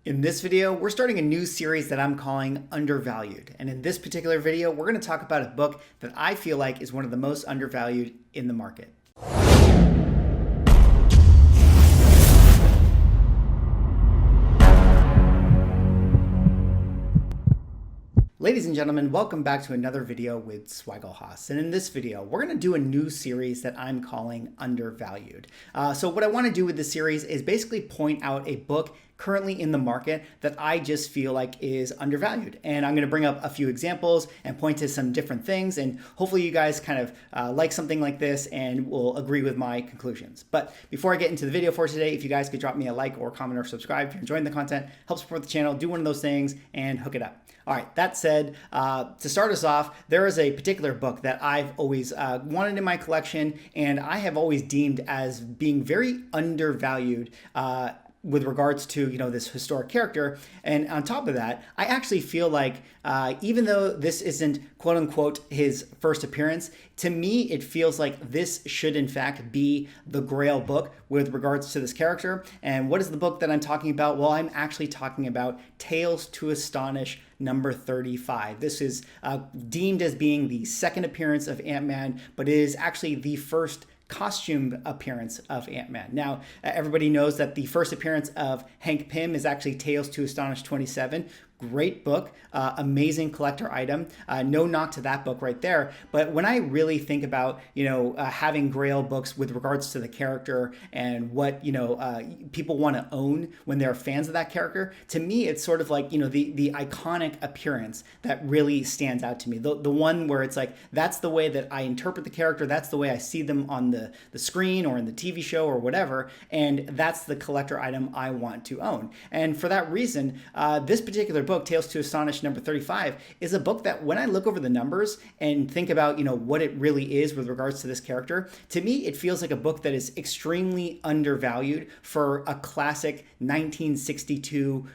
In this video, we're starting a new series that I'm calling Undervalued. And in this particular video, we're going to talk about a book that I feel like is one of the most undervalued in the market. Ladies and gentlemen, welcome back to another video with Swaggle. And in this video, we're going to do a new series that I'm calling Undervalued. So what I want to do with this series is basically point out a book currently in the market that I just feel like is undervalued. And I'm going to bring up a few examples and point to some different things. And hopefully you guys kind of like something like this and will agree with my conclusions. But before I get into the video for today, if you guys could drop me a like or comment or subscribe if you're enjoying the content, help support the channel, do one of those things and hook it up. All right, that said, to start us off, there is a particular book that I've always wanted in my collection and I have always deemed as being very undervalued with regards to, this historic character. And on top of that, I actually feel like even though this isn't quote unquote his first appearance, to me, it feels like this should in fact be the grail book with regards to this character. And what is the book that I'm talking about? Well, I'm actually talking about Tales to Astonish number 35. This is deemed as being the second appearance of Ant-Man, but it is actually the first costume appearance of Ant-Man. Now, everybody knows that the first appearance of Hank Pym is actually Tales to Astonish 27. Great book, amazing collector item. No knock to that book right there. But when I really think about, having grail books with regards to the character and what, people want to own when they're fans of that character, to me, it's sort of like, the iconic appearance that really stands out to me. The one where it's like, that's the way that I interpret the character. That's the way I see them on the screen or in the TV show or whatever. And that's the collector item I want to own. And for that reason, this particular book, Tales to Astonish number 35, is a book that when I look over the numbers and think about, what it really is with regards to this character, to me, it feels like a book that is extremely undervalued for a classic 1962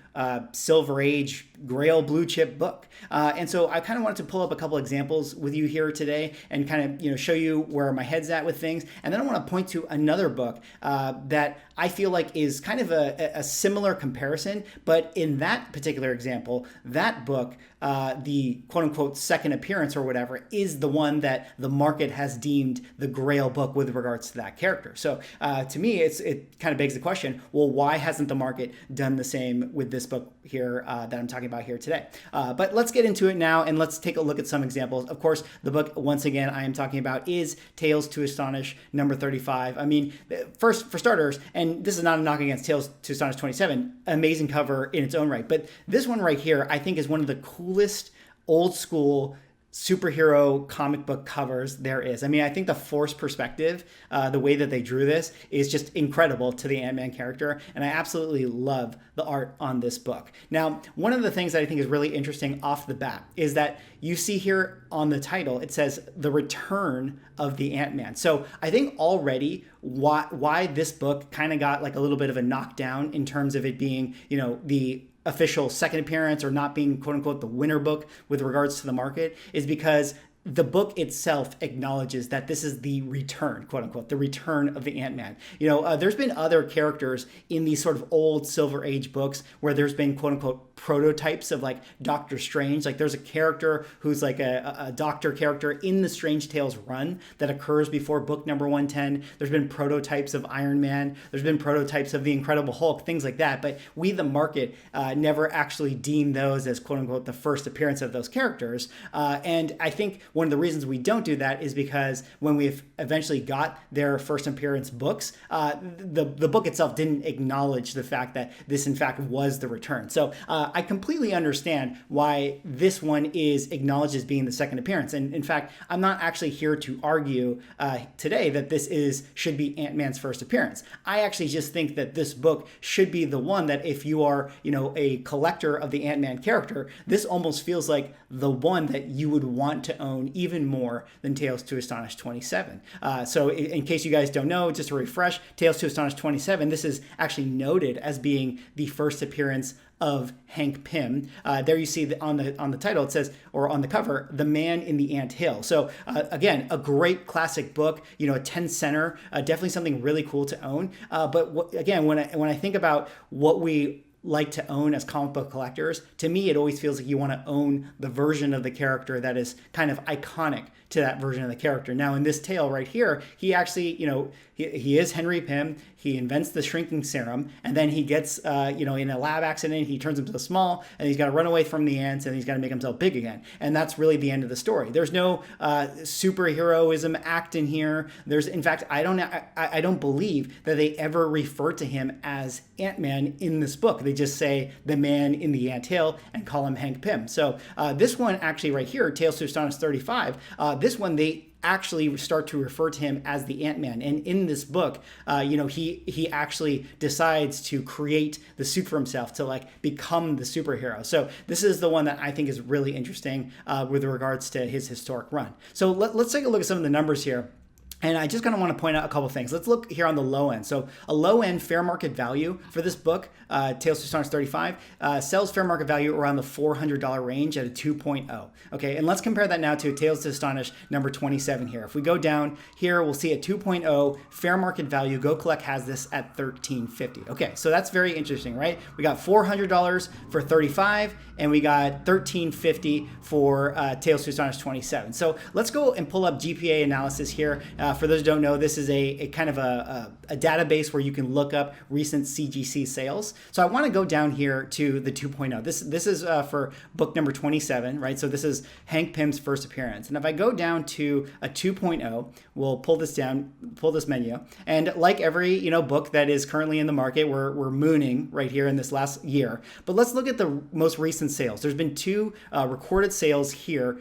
Silver Age Grail blue chip book. And so I kind of wanted to pull up a couple examples with you here today and kind of, show you where my head's at with things. And then I want to point to another book that I feel like is kind of a similar comparison, but in that particular example, that book, the quote unquote second appearance or whatever, is the one that the market has deemed the grail book with regards to that character. So to me, it kind of begs the question, well, why hasn't the market done the same with this book here that I'm talking about here today? But let's get into it now and let's take a look at some examples. Of course, the book, once again, I am talking about is Tales to Astonish number 35. I mean, first, for starters, and this is not a knock against Tales to Astonish 27, amazing cover in its own right, but this one right here, I think is one of the coolest old school superhero comic book covers there is. I mean, I think the forced perspective, the way that they drew this is just incredible to the Ant-Man character. And I absolutely love the art on this book. Now, one of the things that I think is really interesting off the bat is that you see here on the title, it says the return of the Ant-Man. So I think already why this book kind of got like a little bit of a knockdown in terms of it being, the official second appearance or not being quote unquote the winner book with regards to the market is because the book itself acknowledges that this is the return, quote unquote, the return of the Ant-Man. There's been other characters in these sort of old Silver Age books where there's been quote unquote prototypes of like Doctor Strange. Like there's a character who's like a doctor character in the Strange Tales run that occurs before book number 110. There's been prototypes of Iron Man. There's been prototypes of the Incredible Hulk, things like that. But we, the market, never actually deem those as quote unquote the first appearance of those characters. And I think one of the reasons we don't do that is because when we've eventually got their first appearance books, the book itself didn't acknowledge the fact that this in fact was the return. So I completely understand why this one is acknowledged as being the second appearance. And in fact, I'm not actually here to argue today that this should be Ant-Man's first appearance. I actually just think that this book should be the one that if you are, a collector of the Ant-Man character, this almost feels like the one that you would want to own even more than Tales to Astonish 27. So in case you guys don't know, just to refresh, Tales to Astonish 27, this is actually noted as being the first appearance of Hank Pym. There you see on the title, it says, or on the cover, The Man in the Ant Hill. So again, a great classic book, a 10 center, definitely something really cool to own. But again, when I think about what we like to own as comic book collectors, to me, it always feels like you want to own the version of the character that is kind of iconic to that version of the character. Now, in this tale right here, he actually, he is Henry Pym. He invents the shrinking serum, and then he gets, in a lab accident, he turns himself small, and he's got to run away from the ants, and he's got to make himself big again. And that's really the end of the story. There's no superheroism act in here. In fact, I don't believe that they ever refer to him as Ant-Man in this book. They just say the man in the anthill and call him Hank Pym. So this one actually right here, Tales to Astonish 35, this one they actually start to refer to him as the Ant-Man. And in this book, he actually decides to create the suit for himself to like become the superhero. So this is the one that I think is really interesting with regards to his historic run. So let's take a look at some of the numbers here. And I just kind of want to point out a couple things. Let's look here on the low end. So a low end fair market value for this book, Tales to Astonish 35, sells fair market value around the $400 range at a 2.0. Okay, and let's compare that now to Tales to Astonish number 27 here. If we go down here, we'll see a 2.0 fair market value. Go Collect has this at $13.50. Okay, so that's very interesting, right? We got $400 for 35, and we got $13.50 for Tales to Astonish 27. So let's go and pull up GPA analysis here. For those who don't know, this is a kind of a database where you can look up recent CGC sales. So I want to go down here to the 2.0. This is for book number 27, right? So this is Hank Pym's first appearance. And if I go down to a 2.0, we'll pull this menu. And like every book that is currently in the market, we're mooning right here in this last year. But let's look at the most recent sales. There's been two recorded sales here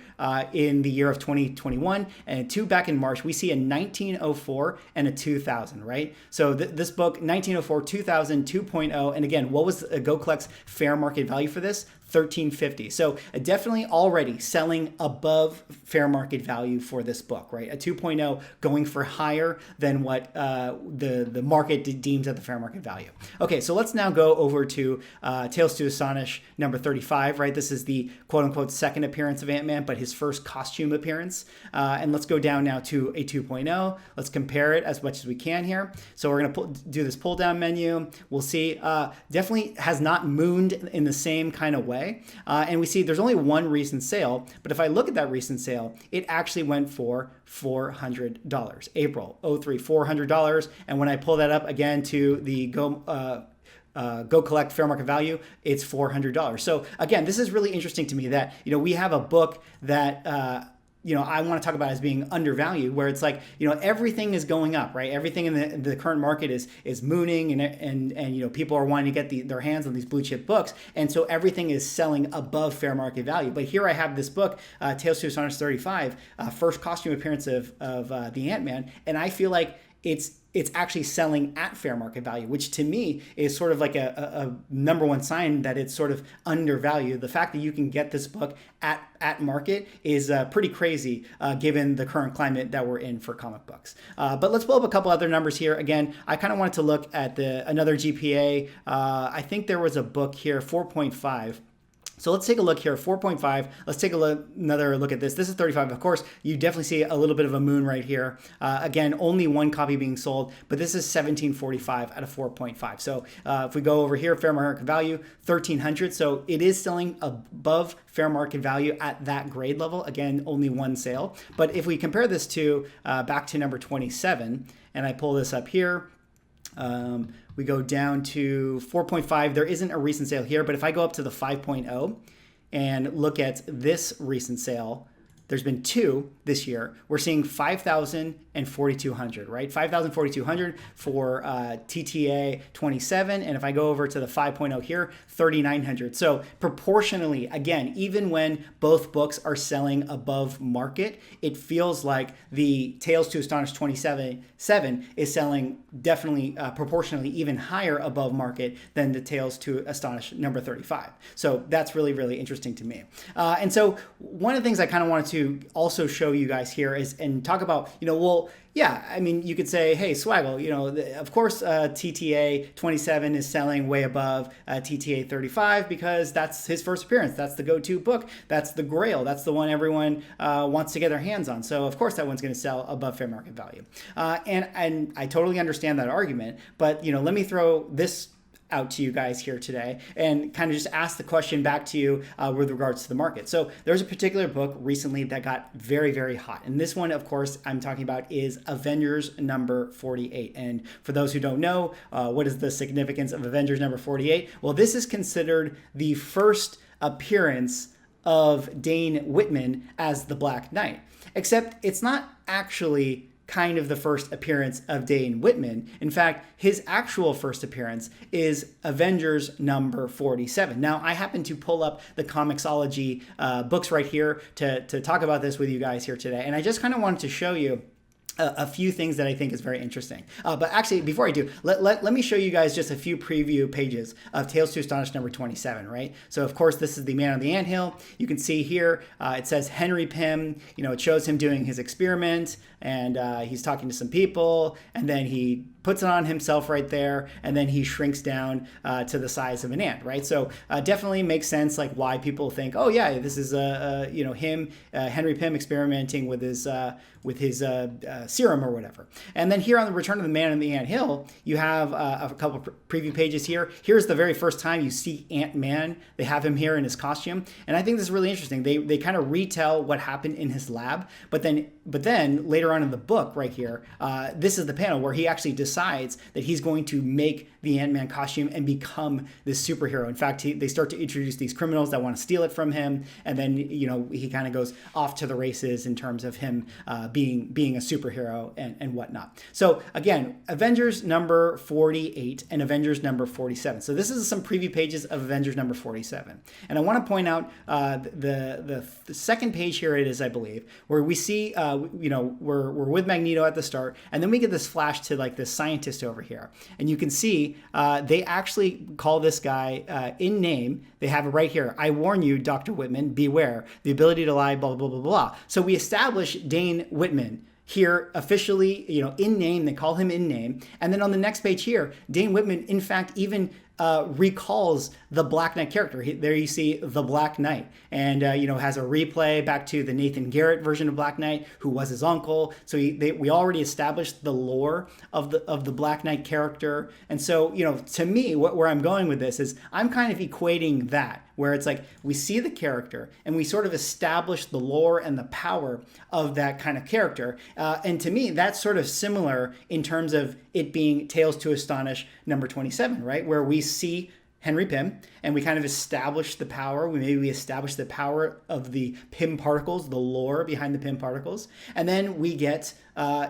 in the year of 2021 and two back in March. We see a 1904 and a 2000, right? So this book, 1904, 2000, 2.0. And again, what was Go Collect's fair market value for this? $13.50. So definitely already selling above fair market value for this book, right? A 2.0 going for higher than what the market deems at the fair market value. Okay, so let's now go over to Tales to Astonish number 35, right? This is the quote unquote second appearance of Ant-Man, but his first costume appearance. And let's go down now to a 2.0. Let's compare it as much as we can here. So we're going to do this pull down menu. We'll see definitely has not mooned in the same kind of way. And we see there's only one recent sale, but if I look at that recent sale, it actually went for $400. April 03, $400. And when I pull that up again to the Go Collect fair market value, it's $400. So again, this is really interesting to me that, we have a book that, I want to talk about as being undervalued, where it's like, everything is going up, right? Everything in the current market is mooning and people are wanting to get their hands on these blue chip books. And so everything is selling above fair market value. But here I have this book, Tales to Astonish 35, first costume appearance of the Ant-Man. And I feel like it's actually selling at fair market value, which to me is sort of like a number one sign that it's sort of undervalued. The fact that you can get this book at market is pretty crazy given the current climate that we're in for comic books. But let's pull up a couple other numbers here. Again, I kind of wanted to look at another GPA. I think there was a book here, 4.5. So let's take a look here, 4.5. Let's take another look at this. This is 35. Of course, you definitely see a little bit of a moon right here. Again, only one copy being sold, but this is 1745 at a 4.5. So if we go over here, fair market value, 1300. So it is selling above fair market value at that grade level. Again, only one sale. But if we compare this to back to number 27, and I pull this up here, we go down to 4.5. There isn't a recent sale here, but if I go up to the 5.0 and look at this recent sale, there's been two this year. We're seeing 5,000 and 4,200, right? 5,000, 4,200 for TTA 27. And if I go over to the 5.0 here, 3,900. So proportionally, again, even when both books are selling above market, it feels like the Tales to Astonish 27 is selling definitely proportionally even higher above market than the Tales to Astonish number 35. So that's really, really interesting to me. And so one of the things I kind of wanted to also show you guys here is, and talk about, yeah, I mean, you could say, hey, Swaggle, of course, TTA 27 is selling way above TTA 35 because that's his first appearance. That's the go-to book. That's the grail. That's the one everyone wants to get their hands on. So, of course, that one's going to sell above fair market value. And I totally understand that argument. But, let me throw this out to you guys here today and kind of just ask the question back to you with regards to the market. So there's a particular book recently that got very, very hot. And this one, of course, I'm talking about is Avengers number 48. And for those who don't know, what is the significance of Avengers number 48? Well, this is considered the first appearance of Dane Witman as the Black Knight, except it's not actually kind of the first appearance of Dane Witman. In fact, his actual first appearance is Avengers number 47. Now, I happen to pull up the Comixology books right here to talk about this with you guys here today, and I just kind of wanted to show you a few things that I think is very interesting. But actually, before I do, let me show you guys just a few preview pages of Tales to Astonish number 27, right? So, of course, this is the Man on the Anthill. You can see here, it says Henry Pym. You know, it shows him doing his experiment, and he's talking to some people, and then he puts it on himself right there, and then he shrinks down to the size of an ant, right? So definitely makes sense, like why people think, oh yeah, this is you know, him, Henry Pym experimenting with his serum or whatever. And then here on the Return of the Man in the Ant Hill, you have a couple of preview pages here. Here's the very first time you see Ant-Man. They have him here in his costume, and I think this is really interesting. They kind of retell what happened in his lab, but then later on in the book right here, this is the panel where he actually decides that he's going to make the Ant-Man costume and become this superhero. In fact, they start to introduce these criminals that want to steal it from him, and then, you know, he kind of goes off to the races in terms of him being a superhero and whatnot. So again, Avengers number 48 and Avengers number 47. So this is some preview pages of Avengers number 47. And I want to point out the second page here it is, I believe, where we see, you know, we're with Magneto at the start, and then we get this flash to like this scientist over here. And you can see they actually call this guy in name. They have it right here. I warn you, Dr. Witman, beware. The ability to lie, blah, blah, blah, blah. So we establish Dane Witman here officially, you know, in name. They call him in name. And then on the next page here, Dane Witman, in fact, even recalls the Black Knight character. There you see the Black Knight, and you know, has a replay back to the Nathan Garrett version of Black Knight, who was his uncle. So we already established the lore of the Black Knight character. And so, you know, to me, where I'm going with this is I'm kind of equating that, where it's like we see the character and we sort of establish the lore and the power of that kind of character. And to me, that's sort of similar in terms of it being Tales to Astonish number 27, right? Where we see Henry Pym and we kind of establish the power. We establish the power of the Pym particles, the lore behind the Pym particles. And then we get,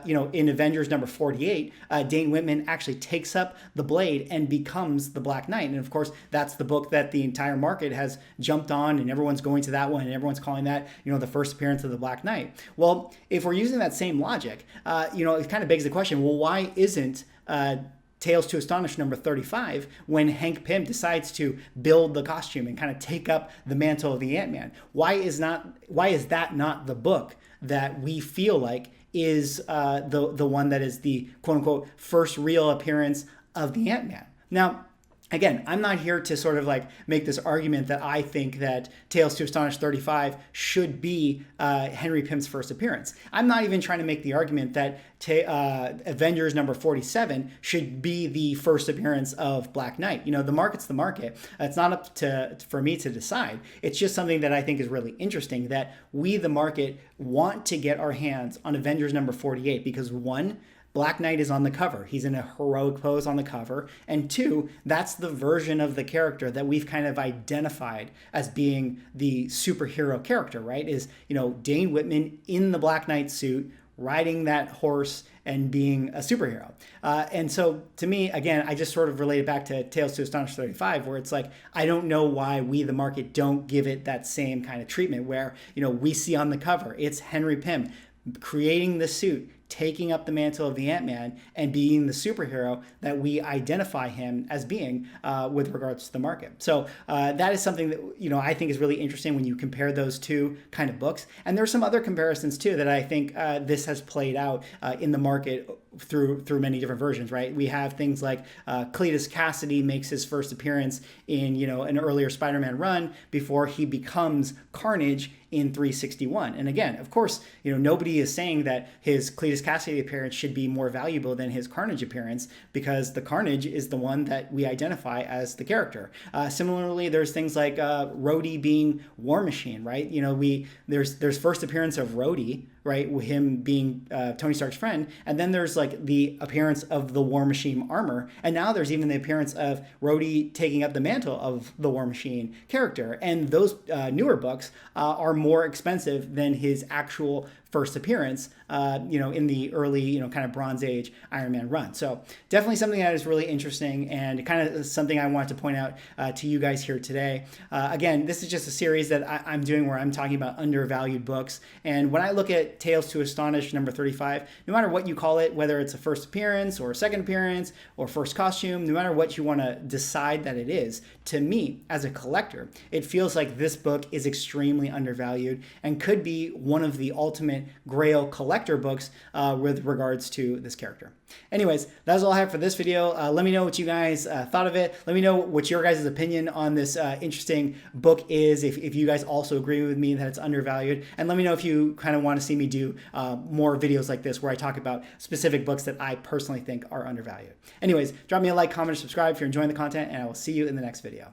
you know, in Avengers number 48, Dane Witman actually takes up the blade and becomes the Black Knight. And of course, that's the book that the entire market has jumped on, and everyone's going to that one, and everyone's calling that, you know, the first appearance of the Black Knight. Well, if we're using that same logic, you know, it kind of begs the question, well, why isn't Tales to Astonish number 35 when Hank Pym decides to build the costume and kind of take up the mantle of the Ant-Man? Why is that not the book that we feel like is the one that is the quote-unquote first real appearance of the Ant-Man? Now, again, I'm not here to sort of like make this argument that I think that Tales to Astonish 35 should be Henry Pym's first appearance. I'm not even trying to make the argument that Avengers number 47 should be the first appearance of Black Knight. You know, the market's the market. It's not up for me to decide. It's just something that I think is really interesting, that we, the market, want to get our hands on Avengers number 48 because, one, Black Knight is on the cover. He's in a heroic pose on the cover. And two, that's the version of the character that we've kind of identified as being the superhero character, right? Is, you know, Dane Witman in the Black Knight suit, riding that horse and being a superhero. And so to me, again, I just sort of relate it back to Tales to Astonish 35, where it's like, I don't know why we, the market, don't give it that same kind of treatment where, you know, we see on the cover, it's Henry Pym creating the suit, taking up the mantle of the Ant-Man and being the superhero that we identify him as being with regards to the market. So that is something that, you know, I think is really interesting when you compare those two kind of books. And there's some other comparisons too that I think this has played out in the market through many different versions, right? We have things like Cletus Cassidy makes his first appearance in, an earlier Spider-Man run before he becomes Carnage in 361. And again, of course, nobody is saying that his Cletus Cassidy appearance should be more valuable than his Carnage appearance, because the Carnage is the one that we identify as the character. Similarly, there's things like Rhodey being War Machine, right? There's first appearance of Rhodey, right, with him being Tony Stark's friend, and then there's like the appearance of the War Machine armor, and now there's even the appearance of Rhodey taking up the mantle of the War Machine character, and those newer books are more expensive than his actual first appearance, in the early, kind of Bronze Age Iron Man run. So definitely something that is really interesting, and kind of something I wanted to point out to you guys here today. Again, this is just a series that I'm doing where I'm talking about undervalued books. And when I look at Tales to Astonish number 35, no matter what you call it, whether it's a first appearance or a second appearance or first costume, no matter what you want to decide that it is, to me, as a collector, it feels like this book is extremely undervalued and could be one of the ultimate grail collector books with regards to this character. Anyways, that's all I have for this video. Let me know what you guys thought of it. Let me know what your guys' opinion on this interesting book is, if you guys also agree with me that it's undervalued. And let me know if you kind of want to see me do more videos like this where I talk about specific books that I personally think are undervalued. Anyways, drop me a like, comment, or subscribe if you're enjoying the content, and I will see you in the next video.